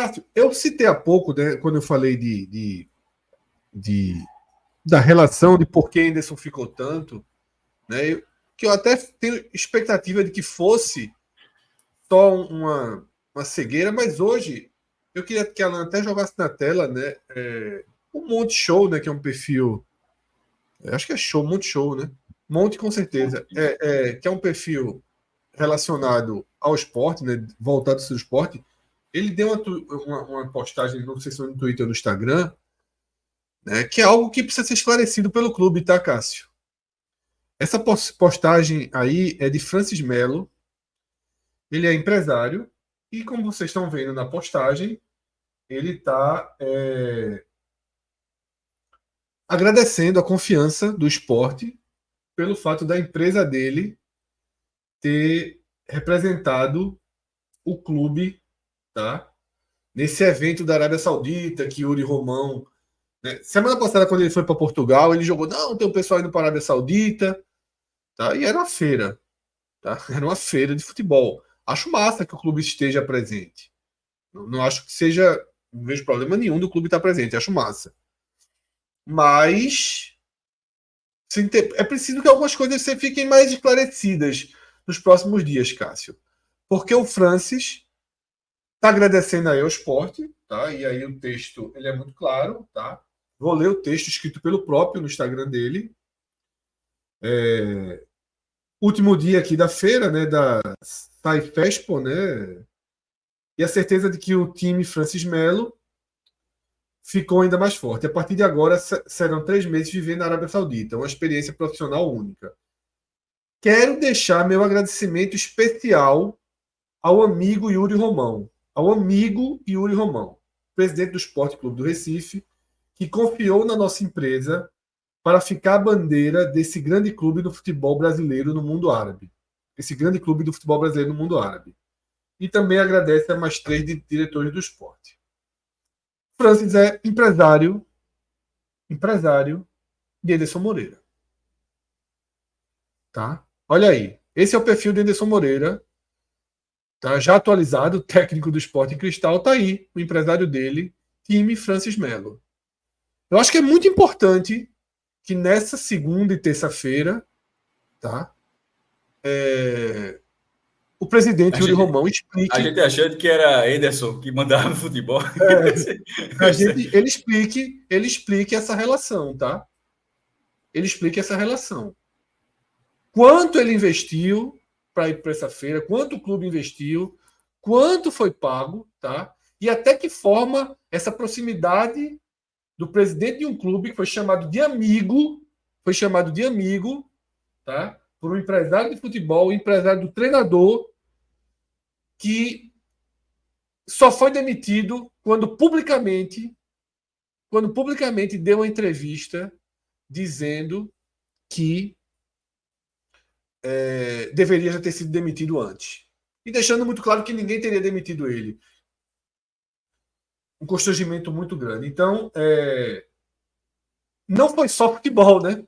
Cássio, eu citei há pouco, né, quando eu falei da relação de por que Anderson ficou tanto, né, que eu até tenho expectativa de que fosse só uma cegueira, mas hoje eu queria que a Alan até jogasse na tela, né, o Monte Show, né, que é um perfil, acho que é show, Monte Show, né? Monte com certeza, que é um perfil relacionado ao esporte, né, voltado ao esporte. Ele deu uma postagem, não sei se foi no Twitter ou no Instagram, né, que é algo que precisa ser esclarecido pelo clube, tá, Cássio? Essa postagem aí é de Francis Melo. Ele é empresário e, como vocês estão vendo na postagem, ele está agradecendo a confiança do esporte pelo fato da empresa dele ter representado o clube, tá? Nesse evento da Arábia Saudita, que Yuri Romão, né? Semana passada, quando ele foi para Portugal, ele jogou, não, tem um pessoal indo para a Arábia Saudita, tá? E era uma feira, tá? Era uma feira de futebol. Acho massa que o clube esteja presente. Não acho que seja, não vejo problema nenhum do clube estar presente, acho massa. Mas é preciso que algumas coisas fiquem mais esclarecidas nos próximos dias, Cássio. Porque o Francis está agradecendo aí ao esporte, tá? E aí o texto ele é muito claro, tá? Vou ler o texto escrito pelo próprio no Instagram dele. Último dia aqui da feira, né? Da SciFespo, né? E a certeza de que o time Francis Melo ficou ainda mais forte. A partir de agora, serão 3 meses vivendo na Arábia Saudita, uma experiência profissional única. Quero deixar meu agradecimento especial ao amigo Yuri Romão, presidente do Esporte Clube do Recife, que confiou na nossa empresa para ficar a bandeira desse grande clube do futebol brasileiro no mundo árabe. Esse grande clube do futebol brasileiro no mundo árabe. E também agradece a mais 3 diretores do esporte. Francis é empresário de Anderson Moreira. Tá? Olha aí. Esse é o perfil de Anderson Moreira. Tá? Já atualizado, técnico do Sport Cristal. Tá aí, o empresário dele, time Francis Melo. Eu acho que é muito importante que nessa segunda e terça-feira, tá? O presidente Yuri Romão explique. A gente achando que era Anderson que mandava no futebol. Ele explique essa relação, tá? Ele explique essa relação. Quanto ele investiu para ir para essa feira, quanto o clube investiu, quanto foi pago, tá? E até que forma essa proximidade do presidente de um clube que foi chamado de amigo, tá? Por um empresário de futebol, um empresário do treinador, que só foi demitido quando publicamente deu uma entrevista dizendo que deveria já ter sido demitido antes. E deixando muito claro que ninguém teria demitido ele. Um constrangimento muito grande. Então, não foi só futebol, né?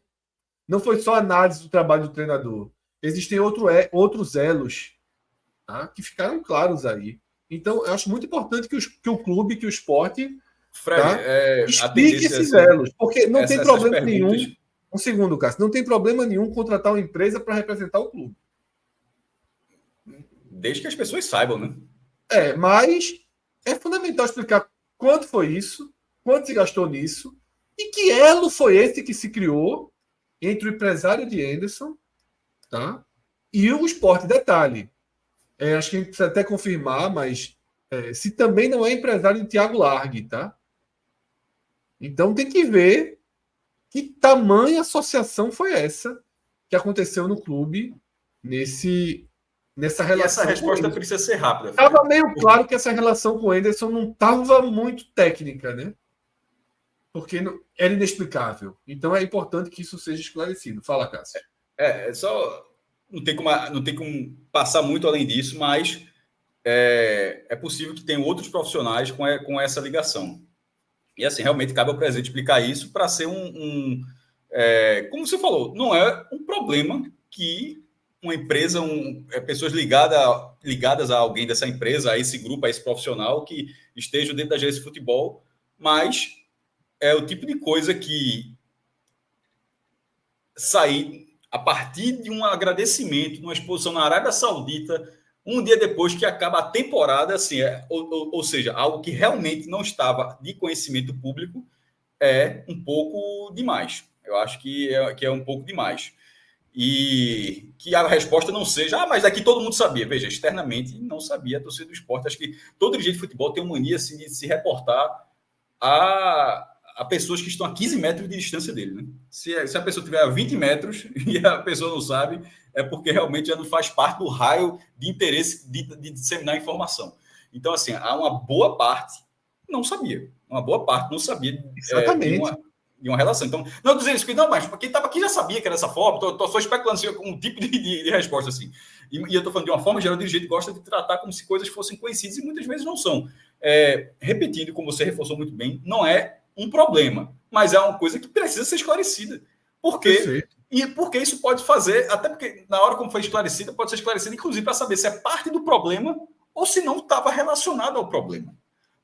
Não foi só análise do trabalho do treinador. Existem outros elos, tá? Que ficaram claros aí. Então, eu acho muito importante que o clube, que o esporte, Fred, tá? Explique esses elos. Porque não tem problema nenhum. Um segundo, Cássio. Não tem problema nenhum contratar uma empresa para representar o clube. Desde que as pessoas saibam, né? Mas é fundamental explicar quanto foi isso, quanto se gastou nisso, e que elo foi esse que se criou entre o empresário de Anderson, tá? E o esporte. Detalhe. Acho que a gente precisa até confirmar, mas se também não é empresário de Thiago Largue, tá? Então tem que ver que tamanha associação foi essa que aconteceu no clube nessa relação. E essa resposta precisa ser rápida. Estava meio claro que essa relação com o Anderson não estava muito técnica, né? Porque era inexplicável. Então é importante que isso seja esclarecido. Fala, Cássio. Só não tem como passar muito além disso, mas é possível que tenham outros profissionais com essa ligação. E assim, realmente cabe ao presidente explicar isso para ser como você falou, não é um problema que uma empresa, pessoas ligadas a alguém dessa empresa, a esse grupo, a esse profissional que estejam dentro da gerência de futebol, mas é o tipo de coisa que sair a partir de um agradecimento, numa exposição na Arábia Saudita, um dia depois que acaba a temporada, assim, ou seja, algo que realmente não estava de conhecimento público, é um pouco demais. Eu acho que é um pouco demais. E que a resposta não seja, mas daqui todo mundo sabia. Veja, externamente não sabia a torcida do esporte. Acho que todo dirigente de futebol tem uma mania assim, de se reportar a pessoas que estão a 15 metros de distância dele. Né? Se a pessoa tiver a 20 metros e a pessoa não sabe, é porque realmente já não faz parte do raio de interesse de disseminar informação. Então, assim, há uma boa parte não sabia. Uma boa parte não sabia de uma relação. Então, não dizer isso, não, mas quem estava aqui já sabia que era dessa forma, estou só especulando assim, um tipo de resposta assim. E eu estou falando de uma forma geral, o dirigente gosta de tratar como se coisas fossem conhecidas e muitas vezes não são. Repetindo, como você reforçou muito bem, não é um problema, mas é uma coisa que precisa ser esclarecida. Por quê? E porque isso pode fazer, até porque na hora como foi esclarecida, pode ser esclarecida, inclusive, para saber se é parte do problema ou se não estava relacionado ao problema.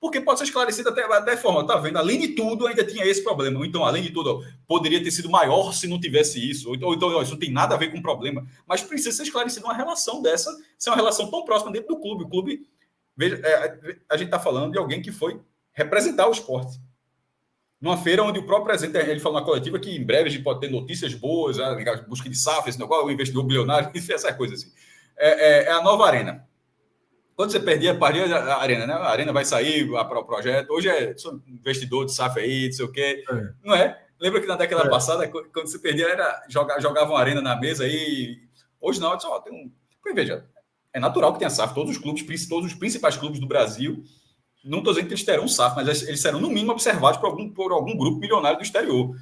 Porque pode ser esclarecido até forma, tá vendo? Além de tudo, ainda tinha esse problema. Ou então, além de tudo, poderia ter sido maior se não tivesse isso. Ou então, isso não tem nada a ver com o problema. Mas precisa ser esclarecida uma relação dessa, ser uma relação tão próxima dentro do clube. O clube, veja, a gente está falando de alguém que foi representar o esporte. Numa feira onde o próprio presidente, ele falou na coletiva que em breve a gente pode ter notícias boas, a busca de SAF, esse negócio, o investidor bilionário, essas coisas assim. É a nova arena. Quando você perdia a arena, né? A arena vai sair para o projeto. Hoje sou investidor de SAF aí, não sei o quê. Não é? Lembra que na década passada, quando você perdia, jogava uma arena na mesa aí. Hoje não, só tem um. Veja, é natural que tenha SAF. Todos os principais clubes do Brasil, não estou dizendo que eles terão SAF, mas eles serão, no mínimo, observados por algum grupo milionário do exterior.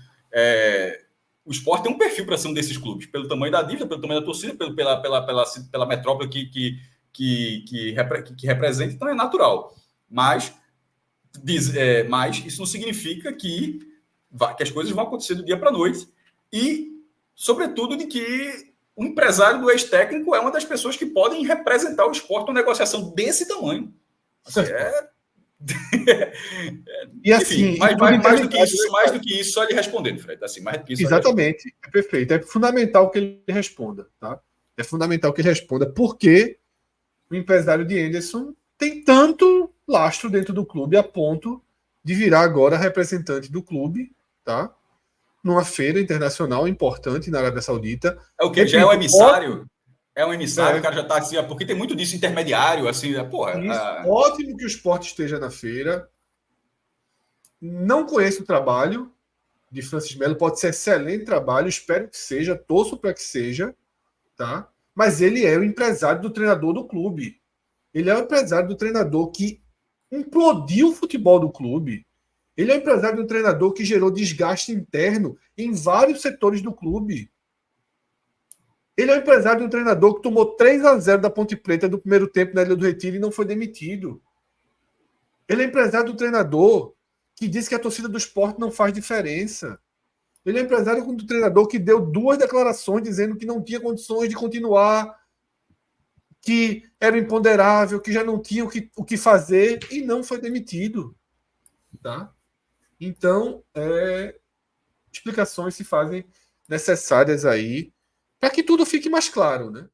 O esporte tem um perfil para ser um desses clubes, pelo tamanho da dívida, pelo tamanho da torcida, pela metrópole que representa, então é natural. Mas isso não significa que as coisas vão acontecer do dia para a noite e, sobretudo, de que o empresário do ex-técnico é uma das pessoas que podem representar o esporte numa negociação desse tamanho. Assim, e assim, enfim, mais do que isso, só ele respondendo, Fred. Assim, mais do que isso, exatamente, é perfeito. É fundamental que ele responda, tá? É fundamental que ele responda, porque o empresário de Anderson tem tanto lastro dentro do clube a ponto de virar agora representante do clube, tá? Numa feira internacional importante na Arábia Saudita. É o que? Já é um emissário? É um emissário, o cara já está assim, porque tem muito disso intermediário, assim, porra. Ótimo que o esporte esteja na feira. Não conheço o trabalho de Francis Melo, pode ser excelente trabalho, espero que seja, torço para que seja, tá? Mas ele é o empresário do treinador do clube. Ele é o empresário do treinador que implodiu o futebol do clube. Ele é o empresário do treinador que gerou desgaste interno em vários setores do clube. Ele é o empresário do treinador que tomou 3-0 da Ponte Preta no primeiro tempo na Ilha do Retiro e não foi demitido. Ele é o empresário do treinador que disse que a torcida do esporte não faz diferença. Ele é empresário do treinador que deu 2 declarações dizendo que não tinha condições de continuar, que era imponderável, que já não tinha o que fazer e não foi demitido. Tá? Então, explicações se fazem necessárias aí para que tudo fique mais claro. Né?